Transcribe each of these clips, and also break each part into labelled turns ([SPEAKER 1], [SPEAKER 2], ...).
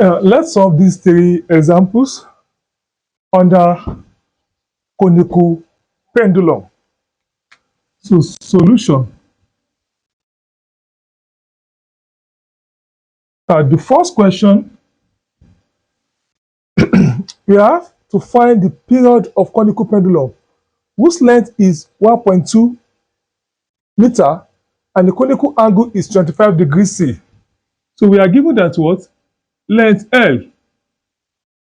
[SPEAKER 1] Let's solve these three examples under conical pendulum. So, solution. The first question, we have to find the period of conical pendulum whose length is 1.2 meter and the conical angle is 25 degrees C. So we are given that what? Length L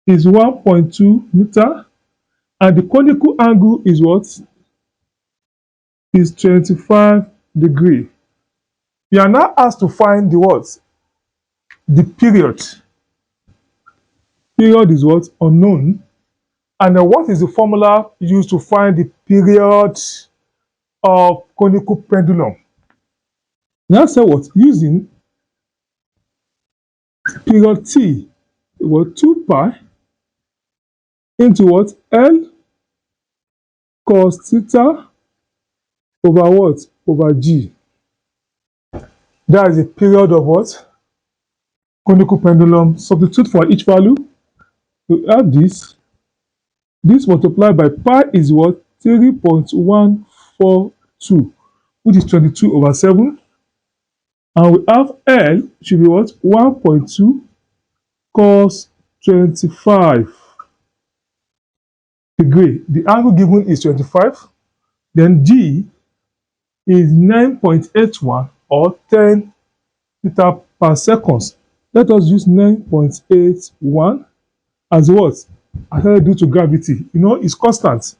[SPEAKER 1] is 1.2 meter and the conical angle is what? Is 25 degrees. We are now asked to find the what? The period. Period is what? Unknown. And then what is the formula used to find the period of conical pendulum? Now say what? Using period T, what? 2 pi into what? L cos theta over what? Over G. That is the period of what? Conical pendulum. Substitute for each value. We have this. This multiplied by pi is what? 3.142, which is 22 over 7. And we have L should be what? 1.2 cos 25 degree. The angle given is 25. Then G is 9.81 or 10 meter per second. Let us use 9.81 as what? As I do to gravity. You know, it's constant.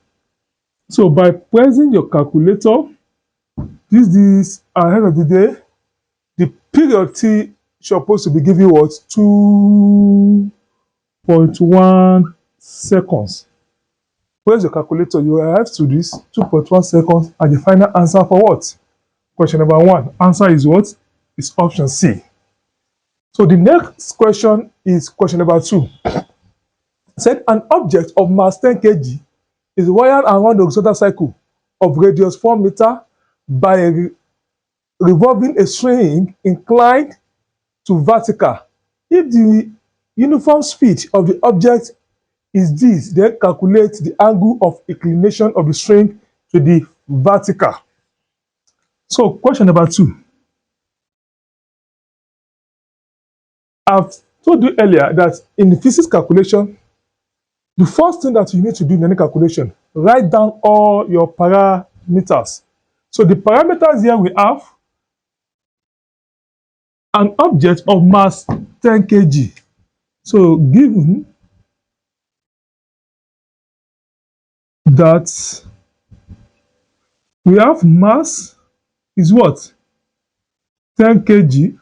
[SPEAKER 1] So by pressing your calculator, this is at the end of the day, the period T is supposed to be giving what? 2.1 seconds. Press your calculator, you arrive to this 2.1 seconds and the final answer for what? Question number 1. Answer is what? Is option C. So the next question is question number 2. Said an object of mass 10 kg is wired around the horizontal cycle of radius 4 meter by revolving a string inclined to vertical. If the uniform speed of the object is this, then calculate the angle of inclination of the string to the vertical. So question number 2. I've told you earlier that in the physics calculation, the first thing that you need to do in any calculation, write down all your parameters. So the parameters here we have an object of mass 10 kg. So given that we have mass is what? 10 kg,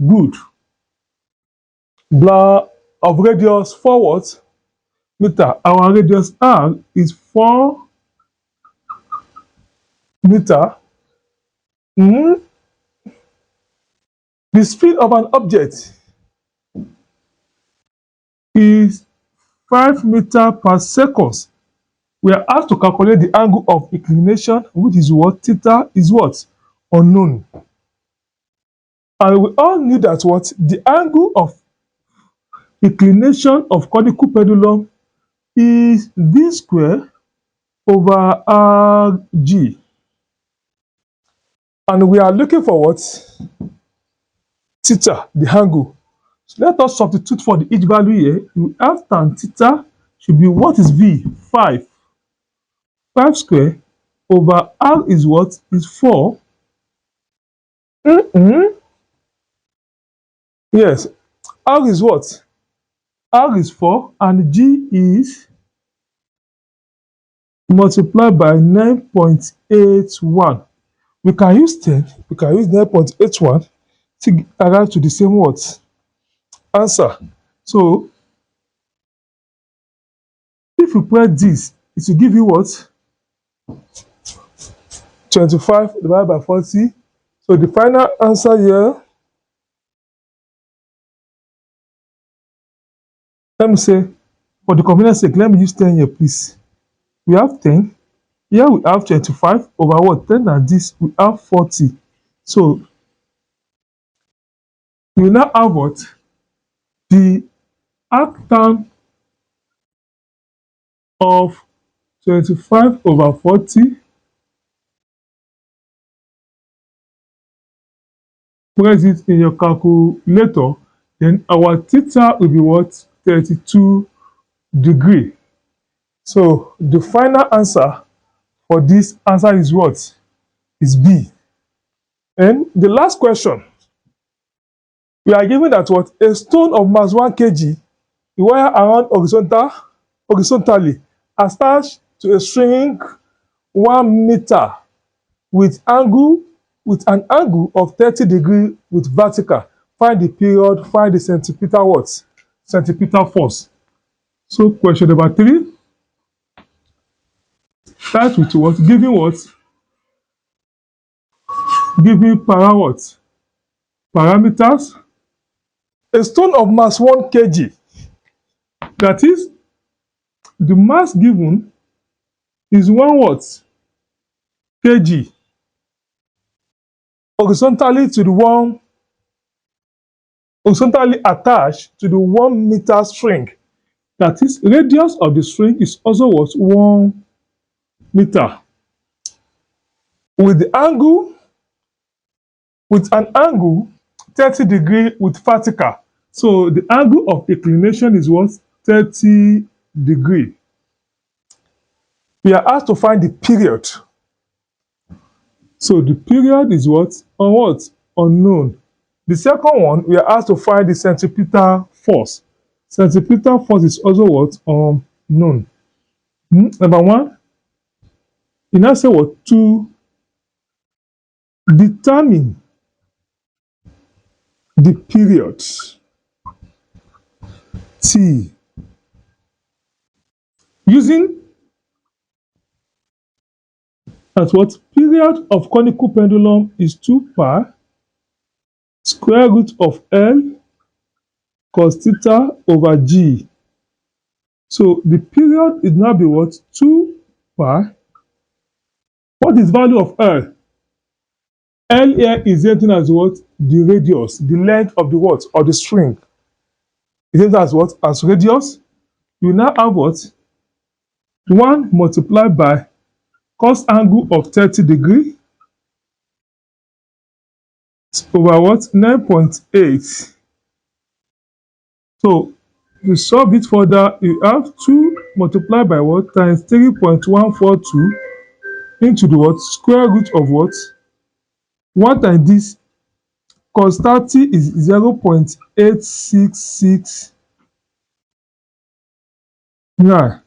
[SPEAKER 1] good. Blah of radius 4 what? Meter. Our radius R is 4 meter. The speed of an object is 5 meter per second. We are asked to calculate the angle of inclination, which is what? Theta is what? Unknown. And we all knew that what? The angle of inclination of conical pendulum is V square over RG. And we are looking for what? Theta, the angle. So let us substitute for each value here. We have tan theta should be what is V? 5. 5 square over R is what? Is 4. Yes. R is what? R is 4 and G is multiplied by 9.81. We can use 10. We can use 9.81 to arrive to the same what? Answer. So if you press this, it will give you what? 25 divided by 40. So the final answer here, let me say, for the convenience sake, let me use 10 here, please. We have 10. Here we have 25 over what? 10 and this, we have 40. So we now have what? The arctan of 25/40, press it in your calculator, then our theta will be what? 32 degree. So the final answer for this answer is what? Is B. And the last question, we are given that what? A stone of mass 1 kg, the wire around horizontally attached to a string 1 meter with an angle of 30 degree with vertical. Find the period, find the centripetal what? Centripetal force. So question number 3, start with what? Giving what? Giving what? Parameters. A stone of mass 1 kg, that is, the mass given is 1 what? Kg. Horizontally attached to the 1 meter string. That is, radius of the string is also what? 1 meter. With an angle 30 degree with vertical. So the angle of inclination is what? 30 degree. We are asked to find the period. So the period is what? On what? Unknown. The second one, we are asked to find the centripetal force. Centripetal force is also what? Unknown. Number 1, you now say what? To determine the period T using that what? Period of conical pendulum is 2 pi square root of L cos theta over G. So the period is now be what? 2 pi. What is value of L? L here is written as what? The radius, the length of the what? Of the string. Is written as what? As radius. You now have what? 1 multiplied by cos angle of 30 degree over what? 9.8. So to solve it further, you have 2 multiplied by what? Times 3.142 into the what? Square root of what? 1 times this cos 30 is 0.8669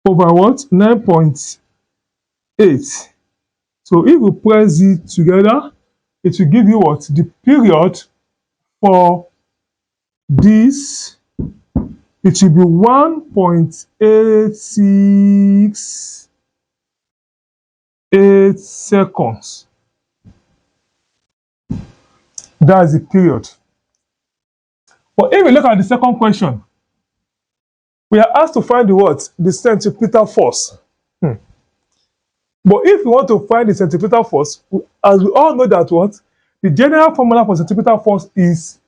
[SPEAKER 1] over what? 9.8. So if we press it together, it will give you what? The period for this, it will be 1.868 seconds. That's the period. But if we look at the second question, we are asked to find the what? The centripetal force. But if we want to find the centripetal force, as we all know that what? The general formula for centripetal force is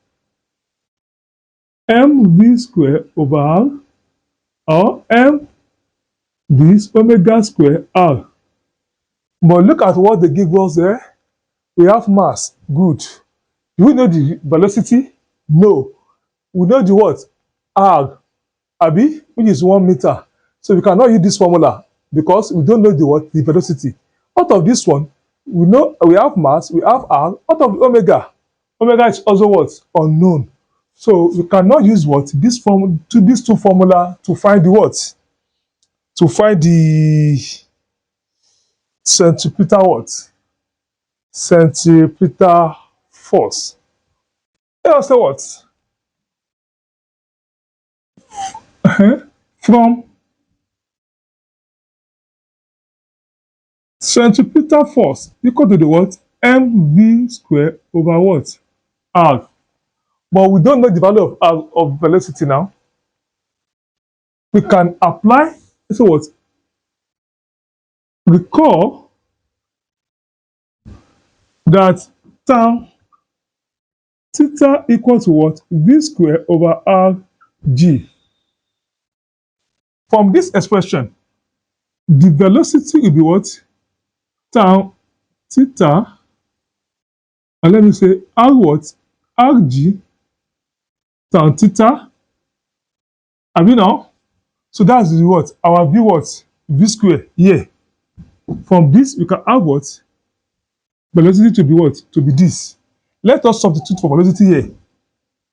[SPEAKER 1] mv squared over r, or m this omega squared r. But look at what they give us there. We have mass. Good. Do we know the velocity? No. We know the what? R, abi, which is 1 meter. So we cannot use this formula because we don't know the what? The velocity. Out of this one, we know we have mass, we have R. Out of the omega, omega is also what? Unknown. So we cannot use what? These two formula to find the what? To find the centripetal what? Centripetal force. Let us say what? From centripetal force equal to the what? Mv squared over what? R. But we don't know the value of R of velocity now. We can apply, so what? Recall that theta equal to what? V square over RG. From this expression, the velocity will be what? Tan theta, and let me say R what? RG tan theta. Have you now? So that's the what? Our V what? V square here. From this, we can have what? Velocity to be what? To be this. Let us substitute for velocity here.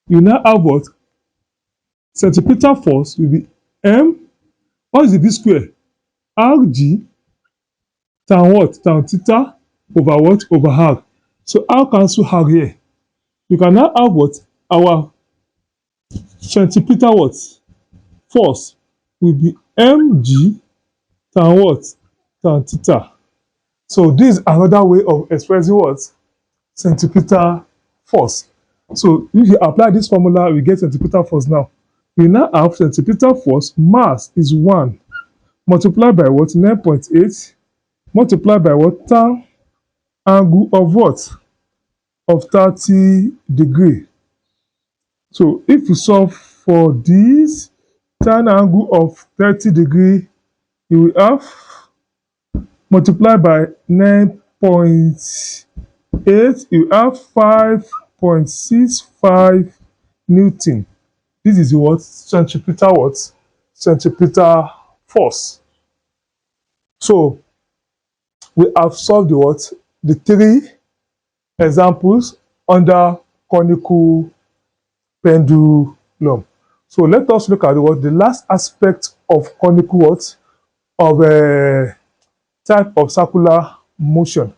[SPEAKER 1] You now have what? Centripetal force will be M. What is the V square? RG tan what? Tan theta over what? Over R. So R cancel R here. You can now have what? Our centripetal what? Force will be mg tan what? Tan theta. So this is another way of expressing what? Centripetal force. So if you apply this formula, we get centripetal force now. We now have centripetal force, mass is 1, multiplied by what? 9.8, multiplied by what? Tan angle of what? Of 30 degree. So if you solve for this tan angle of 30 degree, you will have multiplied by 9.8, you have 5.65 Newton. This is what? Centripetal what? Centripetal force. So we have solved the what? The 3 examples under conical pendulum. So let us look at what? The last aspect of conical what? Of a type of circular motion.